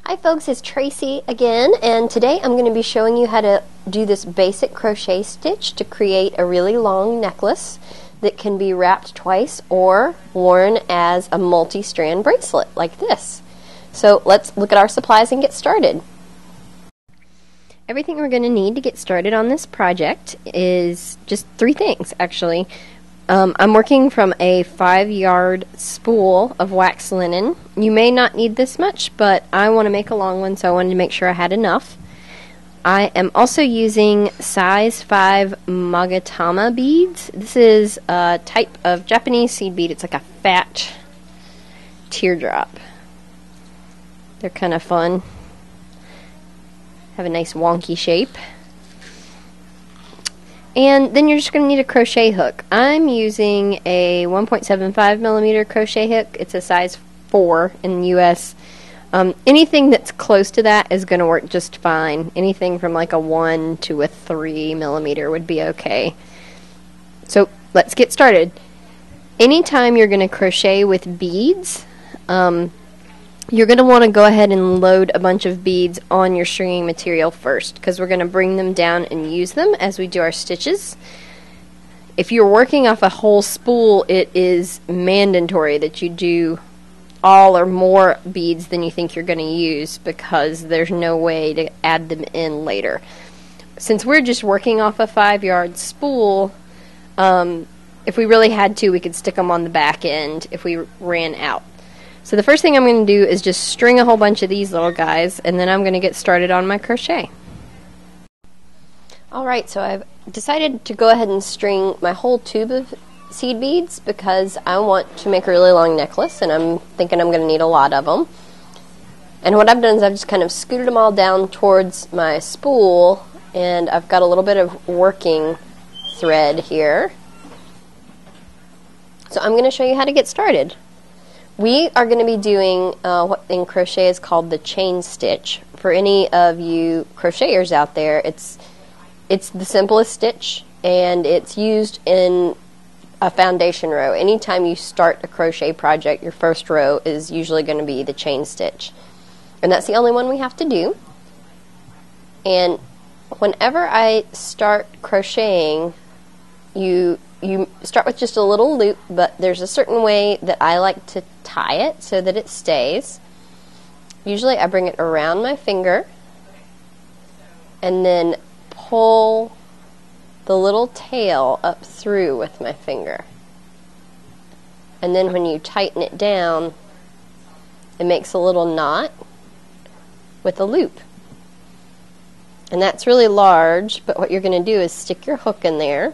Hi folks, it's Tracy again, and today I'm going to be showing you how to do this basic crochet stitch to create a really long necklace that can be wrapped twice or worn as a multi-strand bracelet like this. So let's look at our supplies and get started. Everything we're going to need to get started on this project is just three things actually. I'm working from a 5-yard spool of wax linen. You may not need this much, but I want to make a long one, so I wanted to make sure I had enough. I am also using size 5 Magatama beads. This is a type of Japanese seed bead. It's like a fat teardrop. They're kind of fun. Have a nice wonky shape. And then you're just going to need a crochet hook. I'm using a 1.75 millimeter crochet hook. It's a size 4 in the US. Anything that's close to that is going to work just fine. Anything from like a 1 to a 3 millimeter would be okay. So let's get started. Anytime you're going to crochet with beads, you're going to want to go ahead and load a bunch of beads on your stringing material first, because we're going to bring them down and use them as we do our stitches. If you're working off a whole spool, it is mandatory that you do all or more beads than you think you're going to use, because there's no way to add them in later. Since we're just working off a 5-yard spool, if we really had to, we could stick them on the back end if we ran out. So the first thing I'm going to do is just string a whole bunch of these little guys, and then I'm going to get started on my crochet. Alright, so I've decided to go ahead and string my whole tube of seed beads because I want to make a really long necklace, and I'm thinking I'm going to need a lot of them. And what I've done is I've just kind of scooted them all down towards my spool, and I've got a little bit of working thread here. So I'm going to show you how to get started. We are going to be doing what in crochet is called the chain stitch. For any of you crocheters out there, it's the simplest stitch, and it's used in a foundation row. Anytime you start a crochet project, your first row is usually going to be the chain stitch. And that's the only one we have to do. And whenever I start crocheting, you start with just a little loop, but there's a certain way that I like to tie it so that it stays. Usually I bring it around my finger and then pull the little tail up through with my finger. And then when you tighten it down, it makes a little knot with a loop. And that's really large, but what you're going to do is stick your hook in there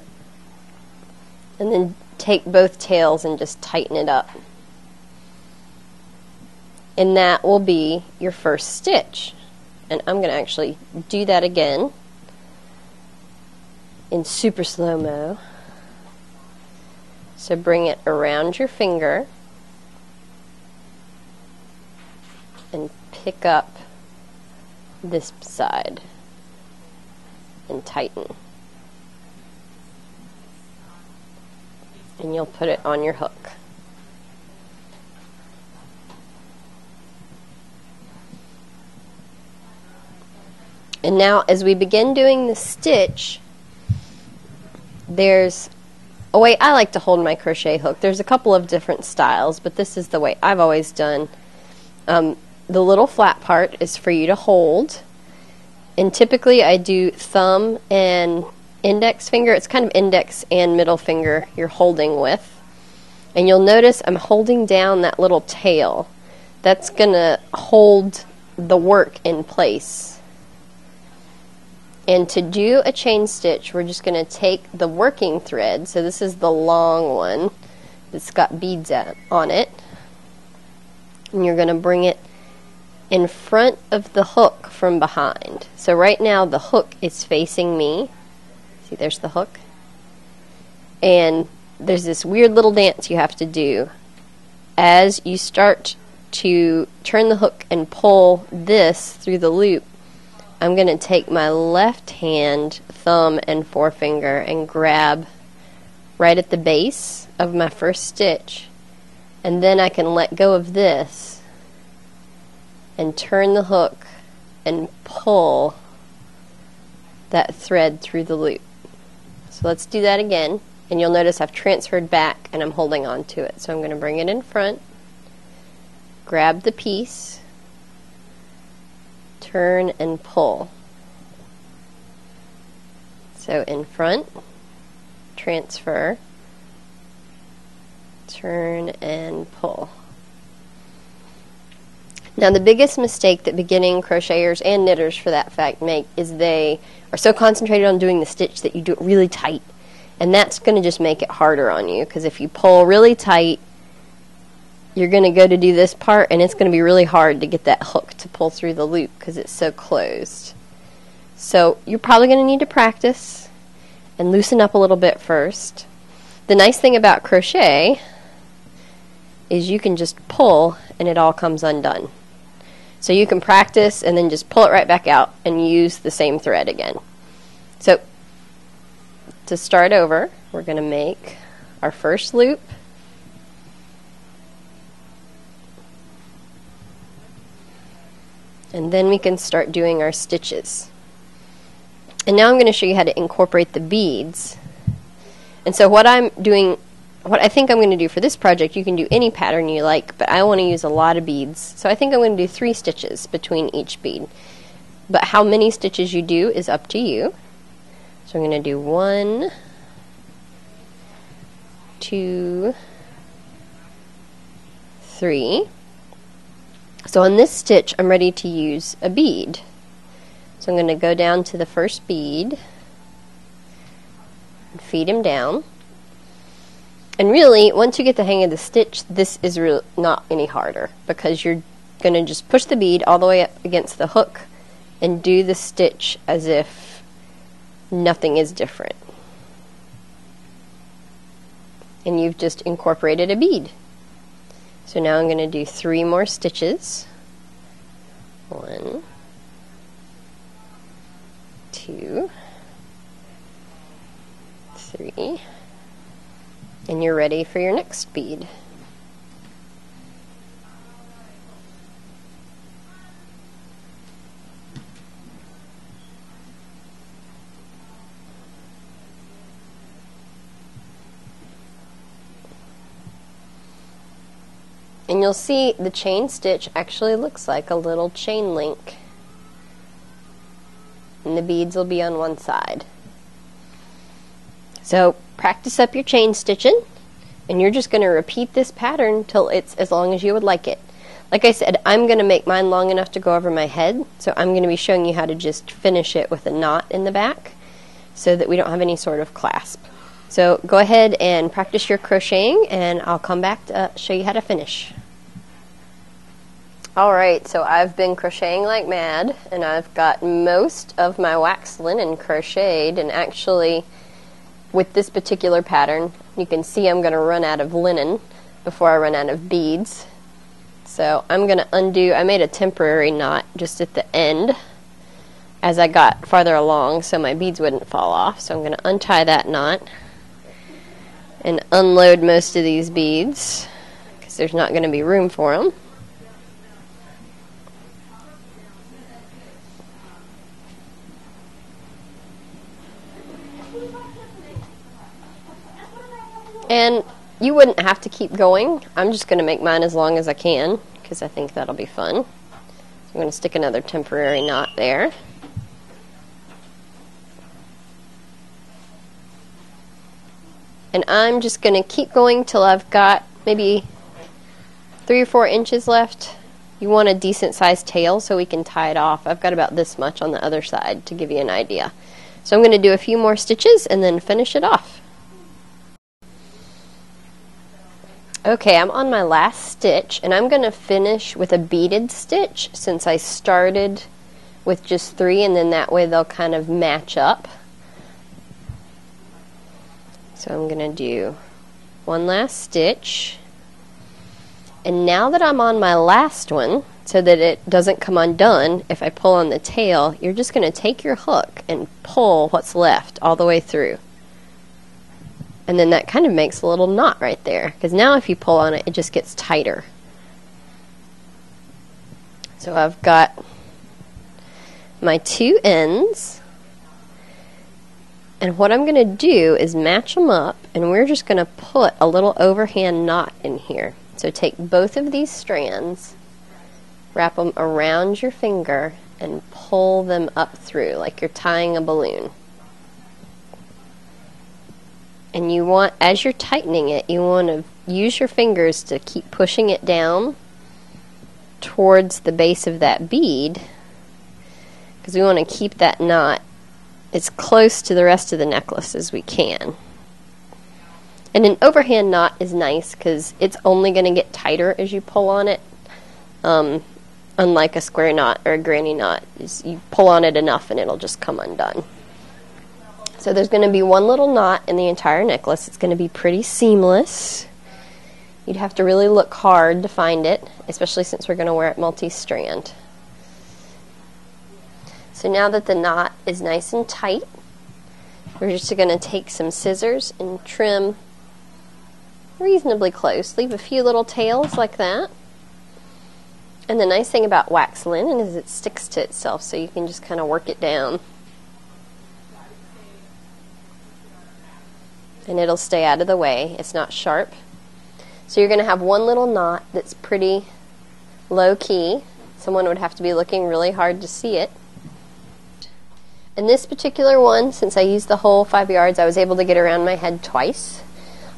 and then take both tails and just tighten it up. And that will be your first stitch. And I'm going to actually do that again in super slow-mo. So bring it around your finger and pick up this side and tighten. And you'll put it on your hook. And now as we begin doing the stitch, there's a way I like to hold my crochet hook. There's a couple of different styles, but this is the way I've always done. The little flat part is for you to hold, and typically I do thumb and index finger. It's kind of index and middle finger you're holding with. And you'll notice I'm holding down that little tail. That's going to hold the work in place. And to do a chain stitch, we're just going to take the working thread. So this is the long one that's got beads on it. And you're going to bring it in front of the hook from behind. So right now the hook is facing me. See, there's the hook. And there's this weird little dance you have to do. As you start to turn the hook and pull this through the loop, I'm going to take my left hand, thumb, and forefinger and grab right at the base of my first stitch, and then I can let go of this and turn the hook and pull that thread through the loop. So let's do that again, and you'll notice I've transferred back and I'm holding on to it. So I'm going to bring it in front, grab the piece, turn and pull. So in front, transfer, turn and pull. Now the biggest mistake that beginning crocheters and knitters for that fact make is they are so concentrated on doing the stitch that you do it really tight, and that's going to just make it harder on you, because if you pull really tight, you're going to go to do this part and it's going to be really hard to get that hook to pull through the loop because it's so closed. So you're probably going to need to practice and loosen up a little bit first. The nice thing about crochet is you can just pull and it all comes undone. So you can practice and then just pull it right back out and use the same thread again. So to start over, we're going to make our first loop, and then we can start doing our stitches. And now I'm going to show you how to incorporate the beads. And so what I'm doing, what I think I'm going to do for this project, you can do any pattern you like, but I want to use a lot of beads. So I think I'm going to do 3 stitches between each bead. But how many stitches you do is up to you. So I'm going to do 1, 2, 3. So on this stitch, I'm ready to use a bead. So I'm going to go down to the first bead and feed him down. And really, once you get the hang of the stitch, this is not any harder, because you're going to just push the bead all the way up against the hook and do the stitch as if nothing is different. And you've just incorporated a bead. So now I'm going to do 3 more stitches. 1, 2, 3. And you're ready for your next bead. And you'll see the chain stitch actually looks like a little chain link. And the beads will be on one side. So practice up your chain stitching, and you're just going to repeat this pattern till it's as long as you would like it. Like I said, I'm going to make mine long enough to go over my head, so I'm going to be showing you how to just finish it with a knot in the back so that we don't have any sort of clasp. So go ahead and practice your crocheting, and I'll come back to show you how to finish. Alright, so I've been crocheting like mad, and I've got most of my wax linen crocheted, and actually with this particular pattern, you can see I'm going to run out of linen before I run out of beads. So I'm going to undo, I made a temporary knot just at the end as I got farther along so my beads wouldn't fall off. So I'm going to untie that knot and unload most of these beads because there's not going to be room for them. And you wouldn't have to keep going. I'm just going to make mine as long as I can because I think that'll be fun. So I'm going to stick another temporary knot there. And I'm just going to keep going till I've got maybe 3 or 4 inches left. You want a decent sized tail so we can tie it off. I've got about this much on the other side to give you an idea. So I'm going to do a few more stitches and then finish it off. Okay, I'm on my last stitch, and I'm going to finish with a beaded stitch since I started with just 3, and then that way they'll kind of match up. So I'm going to do one last stitch, and now that I'm on my last one, so that it doesn't come undone, if I pull on the tail, you're just going to take your hook and pull what's left all the way through. And then that kind of makes a little knot right there, because now if you pull on it, it just gets tighter. So I've got my two ends, and what I'm going to do is match them up, and we're just going to put a little overhand knot in here. So take both of these strands, wrap them around your finger, and pull them up through like you're tying a balloon. And you want, as you're tightening it, you want to use your fingers to keep pushing it down towards the base of that bead, because we want to keep that knot as close to the rest of the necklace as we can. And an overhand knot is nice because it's only going to get tighter as you pull on it, unlike a square knot or a granny knot. You pull on it enough and it'll just come undone. So there's going to be one little knot in the entire necklace. It's going to be pretty seamless. You'd have to really look hard to find it, especially since we're going to wear it multi-strand. So now that the knot is nice and tight, we're just going to take some scissors and trim reasonably close. Leave a few little tails like that. And the nice thing about wax linen is it sticks to itself, so you can just kind of work it down. And it'll stay out of the way. It's not sharp. So you're going to have one little knot that's pretty low key. Someone would have to be looking really hard to see it. And this particular one, since I used the whole 5 yards, I was able to get around my head twice.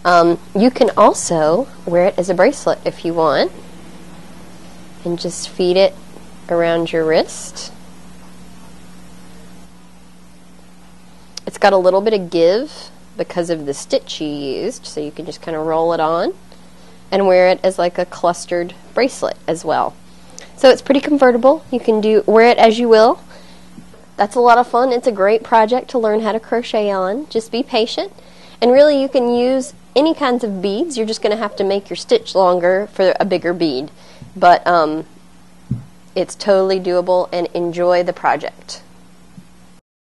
You can also wear it as a bracelet if you want, and just feed it around your wrist. It's got a little bit of give because of the stitch you used, so you can just kind of roll it on and wear it as like a clustered bracelet as well. So it's pretty convertible. You can wear it as you will. That's a lot of fun. It's a great project to learn how to crochet on. Just be patient. And really you can use any kinds of beads. You're just going to have to make your stitch longer for a bigger bead. But it's totally doable, and enjoy the project.